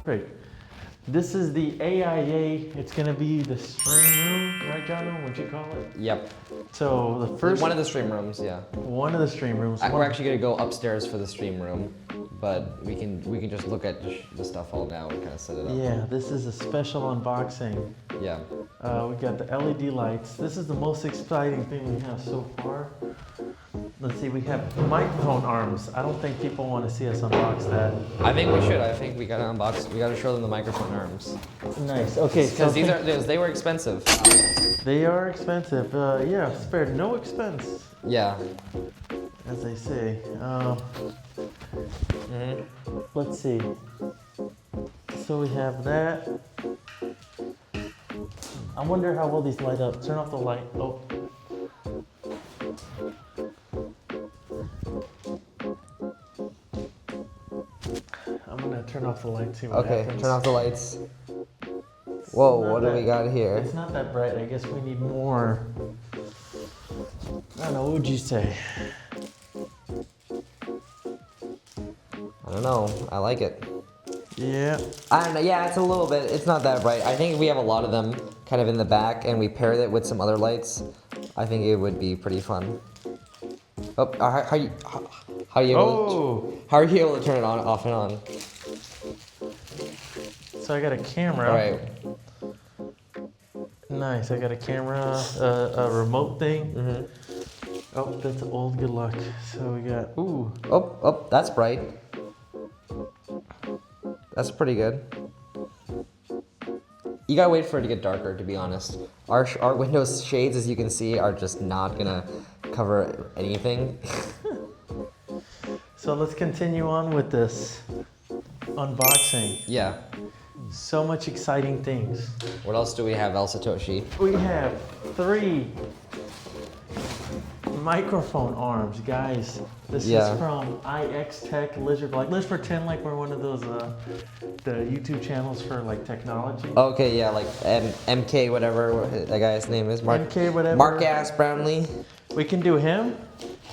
Great. This is the AIA. It's going to be the stream room, right, John? What'd you call it? Yep. So the first one of the stream rooms, yeah. One of the stream rooms. We're actually gonna go upstairs for the stream room, but we can just look at the stuff all now and kind of set it up. Yeah, this is a special unboxing. Yeah. We got the LED lights. This is the most exciting thing we have so far. Let's see, we have microphone arms. I don't think people want to see us unbox that. I think we should. I think we gotta unbox. We gotta show them the microphone arms. Nice. Okay. Because they were expensive. They are expensive. Yeah, spared no expense. Yeah. As they say. Let's see. So we have that. I wonder how well these light up. Turn off the light. Oh. I'm gonna turn off the light, see what happens. Okay, turn off the lights. Whoa, what do we got here? It's not that bright. I guess we need more. I don't know, what would you say? I don't know. I like it. Yeah. I don't know. Yeah, it's a little bit. It's not that bright. I think if we have a lot of them kind of in the back and we pair it with some other lights, I think it would be pretty fun. Oh, how are you able to turn it on, off and on? So I got a camera. All right. Nice. I got a camera, a remote thing. Oh, that's old. Good luck. So we got. Ooh. Oh, that's bright. That's pretty good. You gotta wait for it to get darker, to be honest. Our Windows shades, as you can see, are just not gonna cover anything. So let's continue on with this unboxing. Yeah. So much exciting things. What else do we have, El Satoshi? We have 3 microphone arms, guys. This is from IX Tech Lizard Black. Let's pretend like we're one of those the YouTube channels for like technology. Okay, yeah, like MK whatever that guy's name is. MK whatever. Mark Ass Brownlee. We can do him,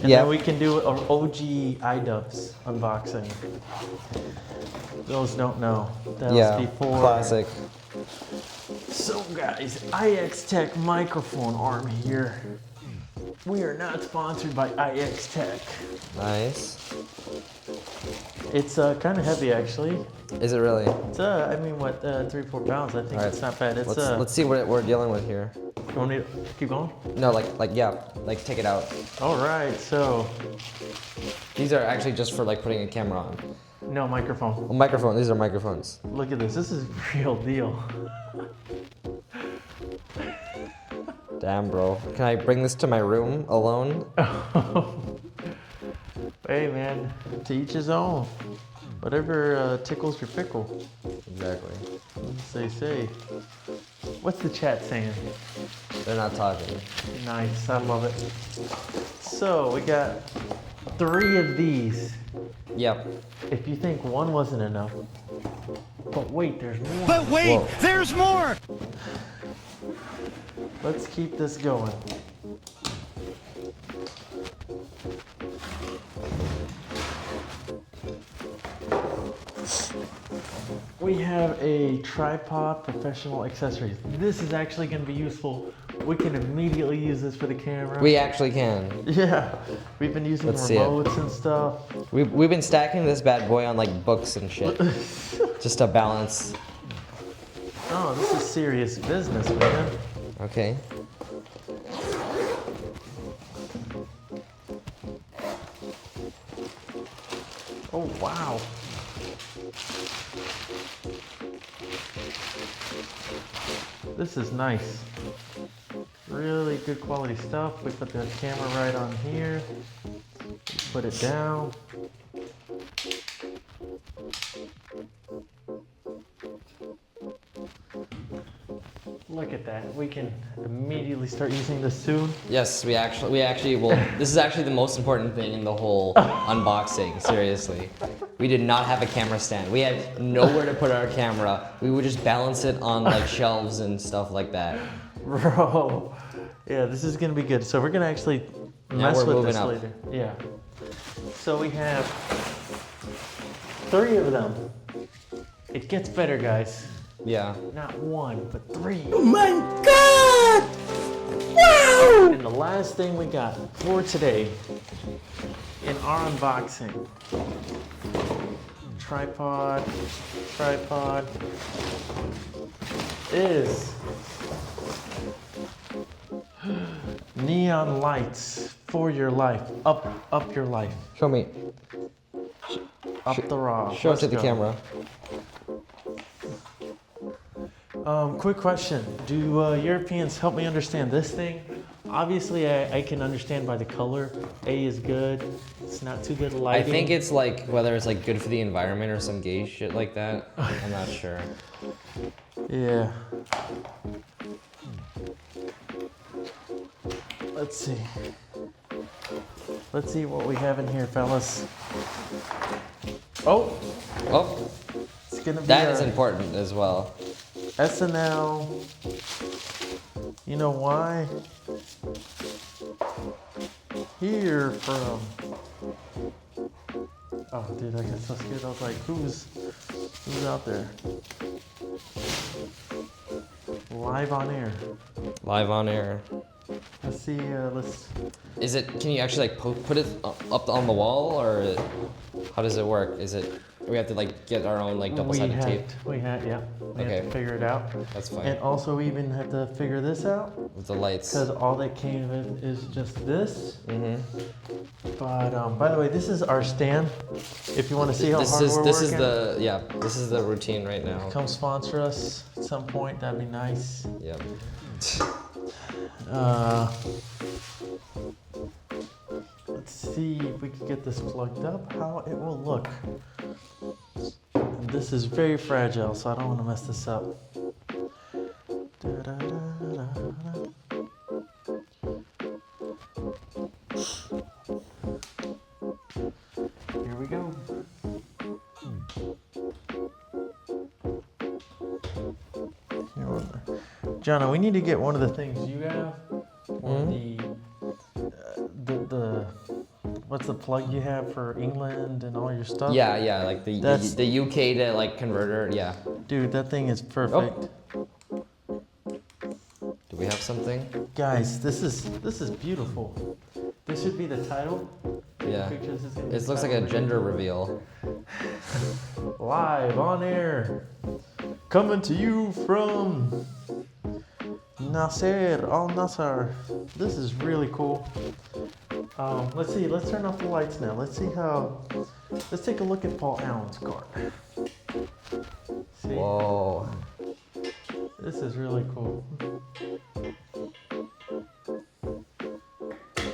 and then we can do an OG iDubbbz unboxing. Those don't know. That was before. Classic. So guys, IX Tech microphone arm here. We are not sponsored by IX Tech. Nice. It's kind of heavy actually. Is it really? It's I mean what, 3-4 pounds. I think it's not bad. It's let's see what we're dealing with here. You want me to keep going? No, like take it out. All right, so These are actually just for like putting a camera on. no microphone. Oh, microphone. These are microphones. Look at this. This is real deal. Damn, bro. Can I bring this to my room alone? Hey, man. To each his own. Whatever tickles your pickle. Exactly. As they say. What's the chat saying? They're not talking. Nice. I love it. So, we got 3 of these. Yep. If you think one wasn't enough. But wait, there's more. But wait, there's more! Let's keep this going. We have a tripod professional accessories. This is actually going to be useful. We can immediately use this for the camera. We actually can. Yeah, we've been using remotes and stuff. We've been stacking this bad boy on like books and shit, just to balance. Oh, this is serious business, man. Okay. Oh, wow. This is nice. Really good quality stuff. We put the camera right on here. Put it down. Look at that. We can immediately start using this soon. Yes, we actually will. This is actually the most important thing in the whole unboxing, seriously. We did not have a camera stand. We had nowhere to put our camera. We would just balance it on like shelves and stuff like that. Bro. Yeah, this is gonna be good. So we're gonna actually mess with this later. Yeah. So we have 3 of them. It gets better, guys. Yeah. Not one, but three. Oh my God! Wow! And the last thing we got for today in our unboxing, tripod, is neon lights for your life. Up your life. Show me. Up the raw. Show it Let's to the go. camera. Quick question. Do Europeans help me understand this thing? Obviously, I can understand by the color. A is good. It's not too good I lighting. think it's like whether it's like good for the environment or some gay shit like that. I'm not sure. Yeah. Let's see. Let's see what we have in here, fellas. Oh, Oh, it's gonna be that our is important as well. SNL. You know why? Here from. Oh, dude, I got so scared. I was like, who's out there? Live on air. Live on air. Let's see. Let's. Is it? Can you actually like put it up on the wall, or how does it work? Is it? We have to like get our own like double-sided tape. We have to Okay. figure it out. That's fine. And also, we even have to figure this out With the lights. because all that came with is just this. Mm-hmm. But by the way, this is our stand. If you want to see how hard we're This is working, this is the routine right now. come sponsor us at some point. That'd be nice. Yeah. Let's see if we can get this plugged up. How it will look. And this is very fragile, so I don't want to mess this up. Here we go. Jonna, we need to get one of the things you have. Or the what's the plug you have for England and all your stuff? Yeah, like the UK to like converter. Yeah. Dude, that thing is perfect. Do we have something? Guys, this is beautiful. This should be the title. Yeah. Pictures is gonna be It the looks like title a of the gender video. reveal. Live on air. Coming to you from Nasser Al Nassr. This is really cool. Let's see. Let's turn off the lights now. Let's see how. Let's take a look at Paul Allen's card. See, Whoa. this is really cool.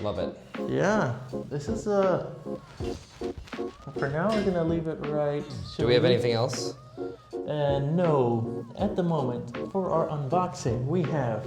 Love it. Yeah, this is For now, we're gonna leave it right. Do we have anything else? No, at the moment, for our unboxing, we have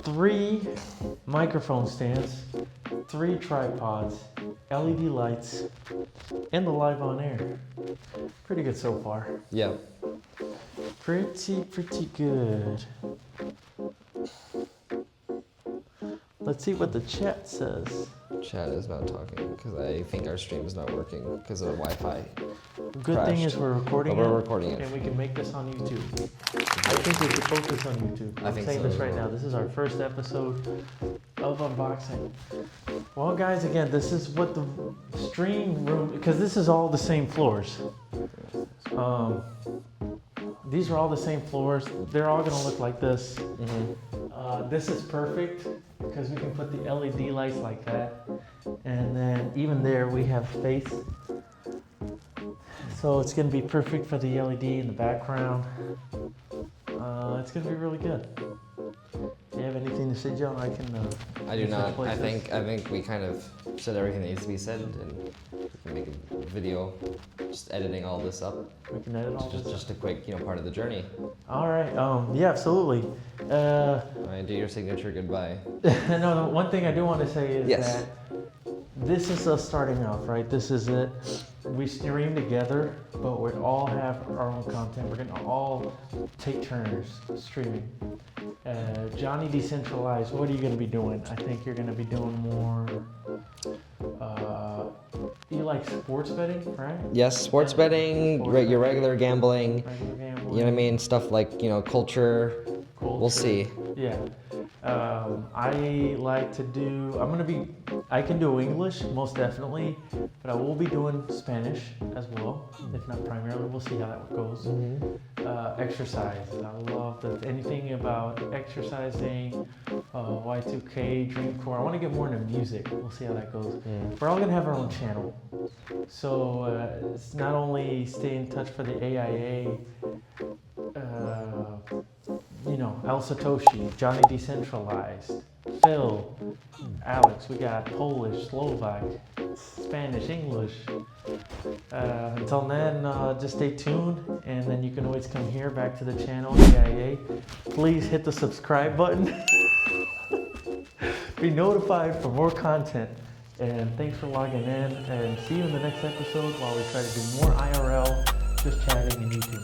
3 microphone stands, 3 tripods, LED lights, and the live on air. Pretty good so far. Yeah. Pretty good. Let's see what the chat says. Chat is not talking because I think our stream is not working because of the Wi-Fi. Good thing is Crashed. we're recording But it. we're recording it. And we can make this on YouTube. I think we should focus on YouTube. I I'm think saying so this as right well. now. This is our first episode of unboxing. Well, guys, again, this is what the stream room, because this is all the same floors. These are all the same floors. They're all gonna look like this. This is perfect because we can put the LED lights like that. And then even there we have space. So it's gonna be perfect for the LED in the background. It's gonna be really good. Do you have anything to say, John? I can. I do not. play I this. think we kind of said everything that needs to be said, and we can make a video, just editing all this up. We can edit all It's this. just a quick, part of the journey. All right. Yeah, absolutely. All right, do your signature goodbye. No, one thing I do want to say is Yes. that this is us starting off, right? This is it. We stream together, but we all have our own content. We're gonna all take turns streaming. Johnny Decentralized, what are you gonna be doing? I think you're gonna be doing more. Eli like sports betting, right? Yes, sports betting, Sports your regular gambling. Regular gambling. You know what I mean? Stuff like, culture. We'll see. Yeah. I like to do, I can do English, most definitely, but I will be doing Spanish as well, if not primarily. We'll see how that goes. Exercise. I love anything about exercising, Y2K, Dreamcore. I want to get more into music. We'll see how that goes. We're all going to have our own channel. So it's not only stay in touch for the AIA, El Satoshi, Johnny Decentralized, Phil, Alex, we got Polish, Slovak, Spanish, English. Until then, just stay tuned, and then you can always come here back to the channel, AIA. Please hit the subscribe button. Be notified for more content. And thanks for logging in, and see you in the next episode while we try to do more IRL, just chatting and YouTube.